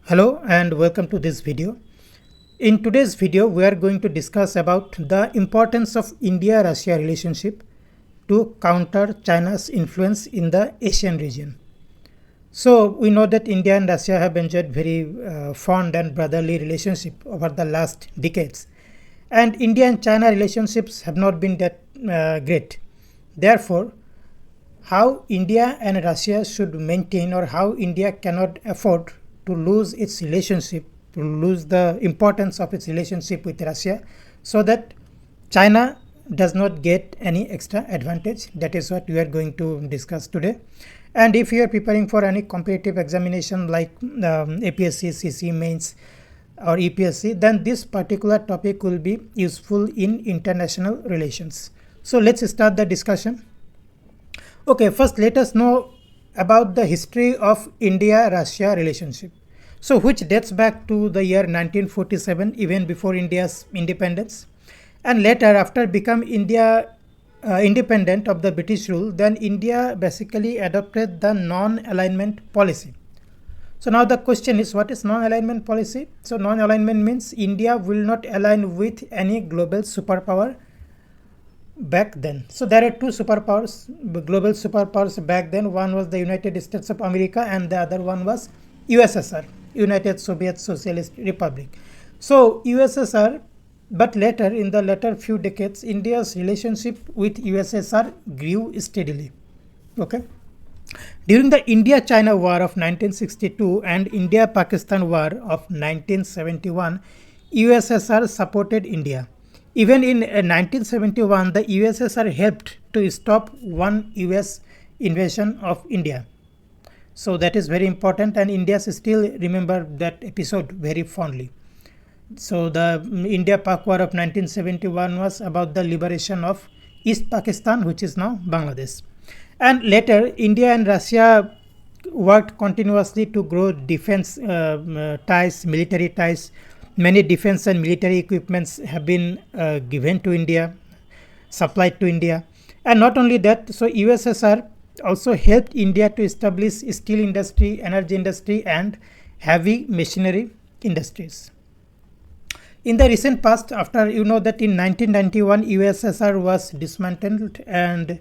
Hello and welcome to this video. In today's video, we are going to discuss about the importance of India-Russia relationship to counter China's influence in the Asian region. So we know that India and Russia have enjoyed very fond and brotherly relationship over the last decades, and India and China relationships have not been that great. Therefore, how India and Russia should maintain, or how India cannot afford to lose its relationship, to lose the importance of its relationship with Russia, so that China does not get any extra advantage. That is what we are going to discuss today. And if you are preparing for any competitive examination like APSC CCE mains or UPSC, then this particular topic will be useful in international relations. So let's start the discussion. Okay, first let us know about the history of India-Russia relationship. So which dates back to the year 1947, even before India's independence. And later, after becoming India independent of the British rule, then India basically adopted the non-alignment policy. So now the question is, what is non-alignment policy? So non-alignment means India will not align with any global superpower back then. So there are two superpowers, global superpowers back then. One was the United States of America and the other one was USSR, United Soviet Socialist Republic. So USSR, but later in the later few decades, India's relationship with USSR grew steadily. Okay. During the India-China War of 1962 and India-Pakistan War of 1971, USSR supported India. Even in 1971, the USSR helped to stop one US invasion of India. So that is very important, and India still remember that episode very fondly. So the India-Pak War of 1971 was about the liberation of East Pakistan, which is now Bangladesh. And later, India and Russia worked continuously to grow defense ties, military ties. Many defense and military equipments have been given to India, supplied to India. And not only that, so USSR also helped India to establish steel industry, energy industry, and heavy machinery industries. In the recent past, after you know that in 1991 USSR was dismantled and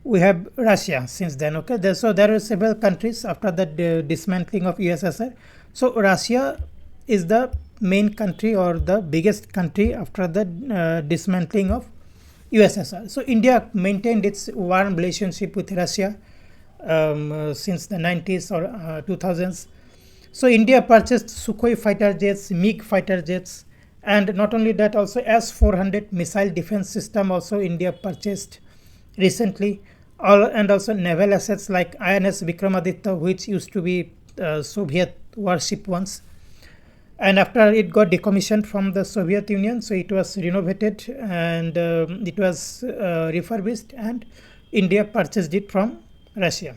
we have Russia since then. Okay, so there are several countries after the dismantling of USSR. So Russia is the main country or the biggest country after the dismantling of USSR. So India maintained its warm relationship with Russia since the 90s or 2000s. So India purchased Sukhoi fighter jets, MiG fighter jets, and not only that, also S-400 missile defense system also India purchased recently, and also naval assets like INS Vikramaditya, which used to be Soviet warship once. And after it got decommissioned from the Soviet Union, so it was renovated and it was refurbished, and India purchased it from Russia.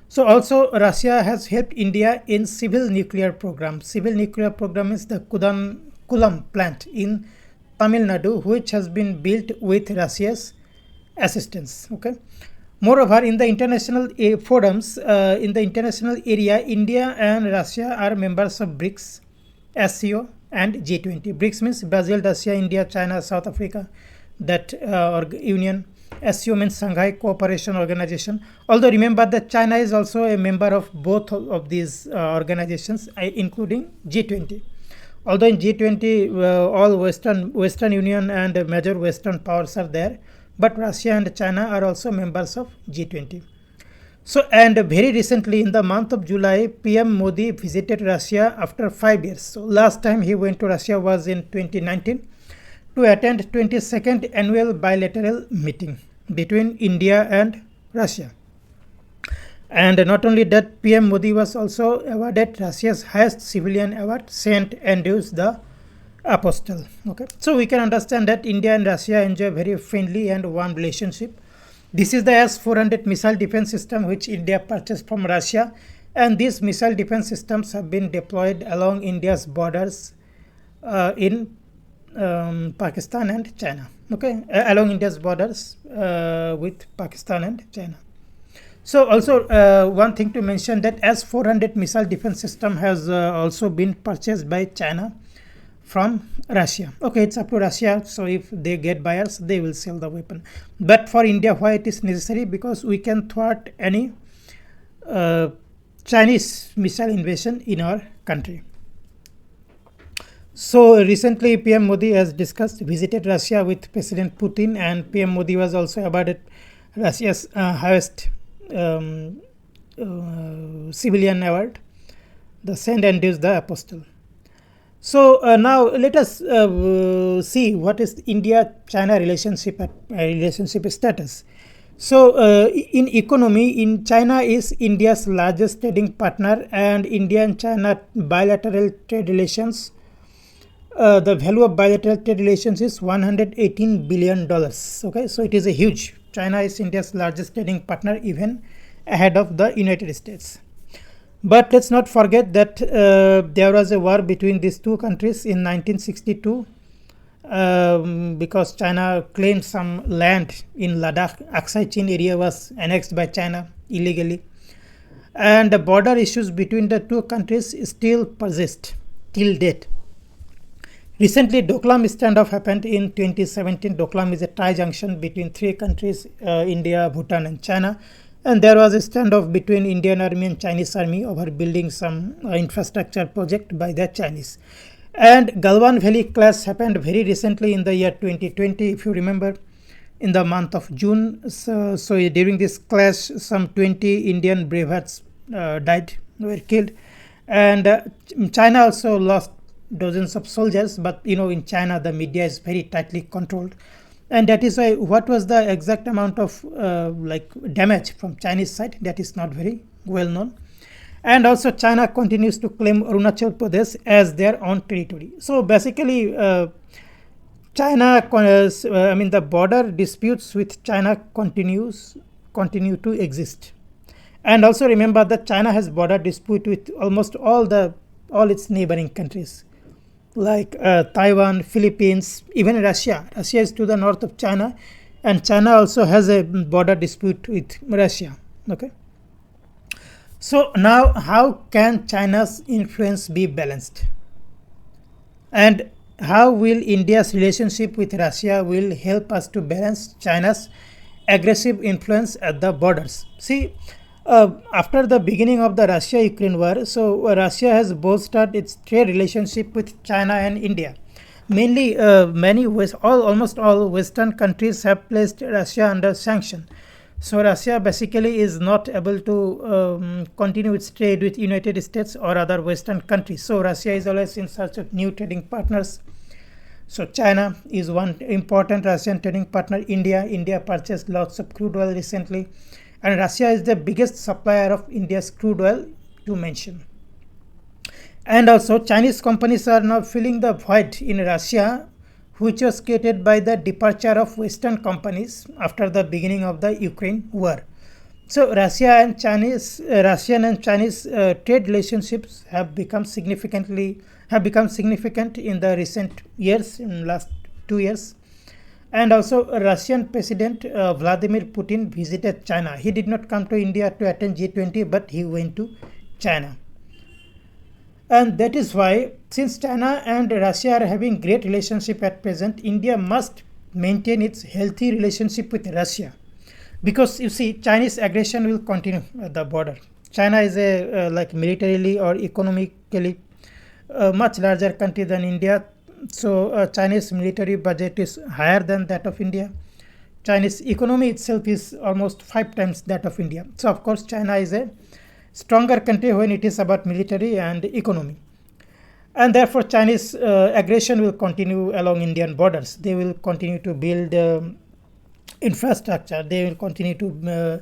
So also Russia has helped India in civil nuclear program. Civil nuclear program is the Kulam plant in Tamil Nadu, which has been built with Russia's assistance. Okay. Moreover, in the international forums, in the international area, India and Russia are members of BRICS, SCO, and G20. BRICS means Brazil, Russia, India, China, South Africa, that union. SCO means Shanghai Cooperation Organization. Although remember that China is also a member of both of these organizations, including G20. Although in G20, all Western Union and major Western powers are there, but Russia and China are also members of G20. So, and very recently in the month of July, PM Modi visited Russia after 5 years. So last time he went to Russia was in 2019 to attend 22nd annual bilateral meeting between India and Russia. And not only that, PM Modi was also awarded Russia's highest civilian award, Saint Andrews the Apostle. Okay, so we can understand that India and Russia enjoy very friendly and warm relationship. This is the S-400 missile defense system which India purchased from Russia, and these missile defense systems have been deployed along India's borders in Pakistan and China. Okay, along India's borders with Pakistan and China. So also one thing to mention that S-400 missile defense system has also been purchased by China from Russia. Okay, it's up to Russia. So if they get buyers, they will sell the weapon. But for India, why it is necessary? Because we can thwart any Chinese missile invasion in our country. So recently, PM Modi has visited Russia with President Putin, and PM Modi was also awarded Russia's highest civilian award, the Saint Andrews the Apostle. So now let us see what is India-China relationship status. So in economy, in China is India's largest trading partner, and India and China bilateral trade relations. The value of bilateral trade relations is $118 billion. Okay, so it is a huge. China is India's largest trading partner, even ahead of the United States. But let's not forget that there was a war between these two countries in 1962 because China claimed some land in Ladakh. Aksai Chin area was annexed by China illegally. And the border issues between the two countries still persist till date. Recently, Doklam standoff happened in 2017. Doklam is a tri-junction between three countries, India, Bhutan and China. And there was a standoff between Indian Army and Chinese Army over building some infrastructure project by the Chinese. And Galwan Valley clash happened very recently in the year 2020, if you remember, in the month of June. So during this clash, some 20 Indian bravehearts were killed. And China also lost dozens of soldiers, but in China the media is very tightly controlled, and that is why what was the exact amount of damage from Chinese side, that is not very well known. And also China continues to claim Arunachal Pradesh as their own territory. So basically the border disputes with China continue to exist. And also remember that China has border dispute with almost all its neighboring countries, like Taiwan, Philippines, even Russia. Russia is to the north of China, and China also has a border dispute with Russia. Okay. So now, how can China's influence be balanced? And how will India's relationship with Russia will help us to balance China's aggressive influence at the borders? See, after the beginning of the Russia-Ukraine war, so Russia has bolstered its trade relationship with China and India. Mainly, almost all Western countries have placed Russia under sanction. So Russia basically is not able to continue its trade with United States or other Western countries. So Russia is always in search of new trading partners. So China is one important Russian trading partner. India purchased lots of crude oil recently. And Russia is the biggest supplier of India's crude oil, to mention. And also Chinese companies are now filling the void in Russia, which was created by the departure of Western companies after the beginning of the Ukraine war. So Russian and Chinese trade relationships have become significant in the recent years, in last 2 years. And also Russian President Vladimir Putin visited China. He did not come to India to attend G20, but he went to China. And that is why, since China and Russia are having great relationship at present, India must maintain its healthy relationship with Russia. Because you see, Chinese aggression will continue at the border. China is a militarily or economically much larger country than India. So Chinese military budget is higher than that of India. Chinese economy itself is almost 5 times that of India. So of course China is a stronger country when it is about military and economy. And therefore Chinese aggression will continue along Indian borders. They will continue to build infrastructure. They will continue to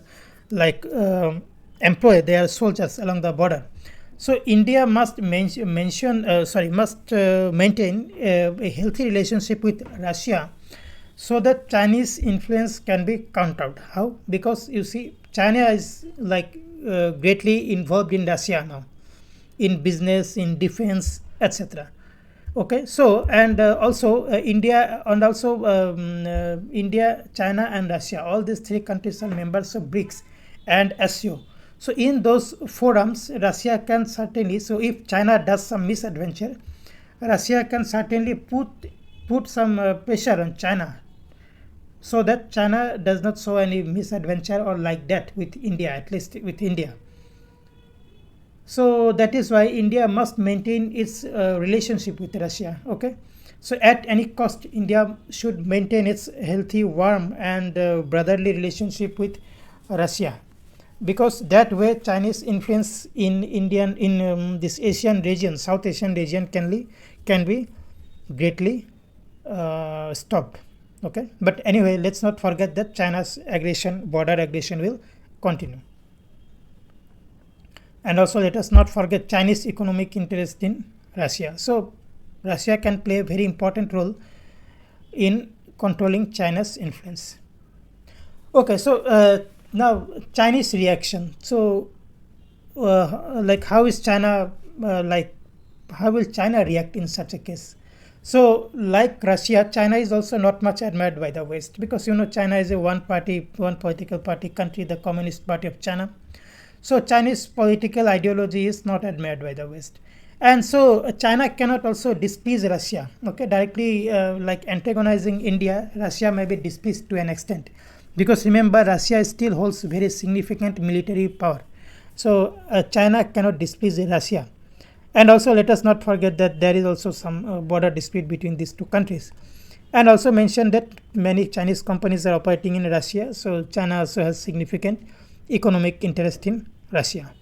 employ their soldiers along the border. So India must maintain a healthy relationship with Russia, so that Chinese influence can be countered. How? Because you see, China is greatly involved in Russia now, in business, in defense, etc. Okay, so and also India, China and Russia, all these three countries are members of BRICS, and SCO. So in those forums, Russia can certainly, so if China does some misadventure, Russia can certainly put some pressure on China, so that China does not show any misadventure or like that with India, at least with India. So that is why India must maintain its relationship with Russia. Okay, so at any cost, India should maintain its healthy, warm, and brotherly relationship with Russia, because that way Chinese influence in this Asian region, South Asian region, can be greatly stopped. Okay, but anyway, let's not forget that China's border aggression will continue. And also, let us not forget Chinese economic interest in Russia. So Russia can play a very important role in controlling China's influence. Okay, so now Chinese reaction. So like how is China how will China react in such a case? So like Russia, China is also not much admired by the West, because China is a one political party country, the Communist Party of China. So Chinese political ideology is not admired by the West. And so China cannot also displease Russia. Okay, directly like antagonizing India, Russia may be displeased to an extent. Because remember, Russia still holds very significant military power. So China cannot displease Russia. And also let us not forget that there is also some border dispute between these two countries. And also mention that many Chinese companies are operating in Russia. So China also has significant economic interest in Russia.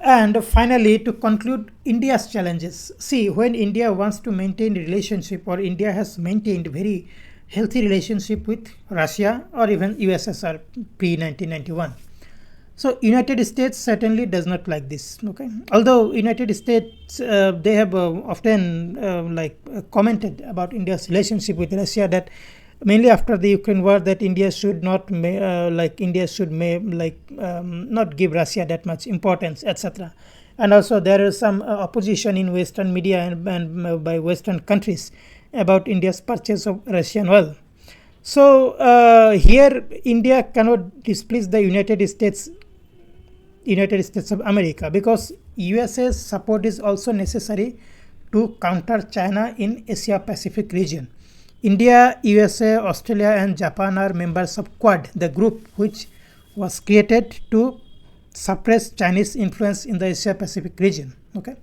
And finally, to conclude, India's challenges. See, when India wants to maintain a relationship, or India has maintained very healthy relationship with Russia or even USSR pre-1991. So United States certainly does not like this. Okay, although United States they have often commented about India's relationship with Russia, that mainly after the Ukraine war, that India should not not give Russia that much importance, etc. And also there is some opposition in Western media and by Western countries about India's purchase of Russian oil. So here India cannot displease the United States of America, because USA's support is also necessary to counter China in Asia Pacific region. India, USA, Australia and Japan are members of Quad, the group which was created to suppress Chinese influence in the Asia Pacific region. Okay,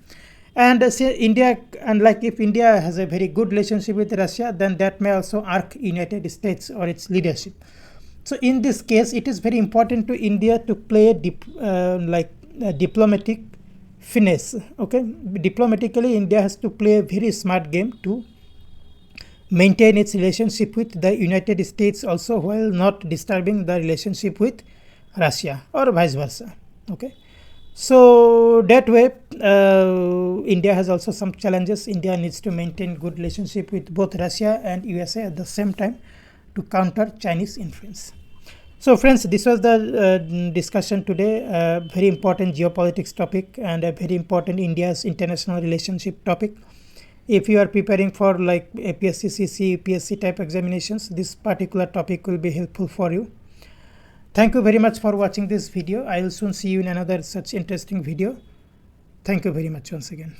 and India, and like if India has a very good relationship with Russia, then that may also irk United States or its leadership. So in this case, it is very important to India to play diplomatic finesse. Okay, diplomatically, India has to play a very smart game to maintain its relationship with the United States also, while not disturbing the relationship with Russia or vice versa. Okay, so that way India has also some challenges. India needs to maintain good relationship with both Russia and USA at the same time to counter Chinese influence. So friends, this was the discussion today, a very important geopolitics topic and a very important India's international relationship topic. If you are preparing for like APSC CCE, UPSC type examinations, this particular topic will be helpful for you. Thank you very much for watching this video. I will soon see you in another such interesting video. Thank you very much once again.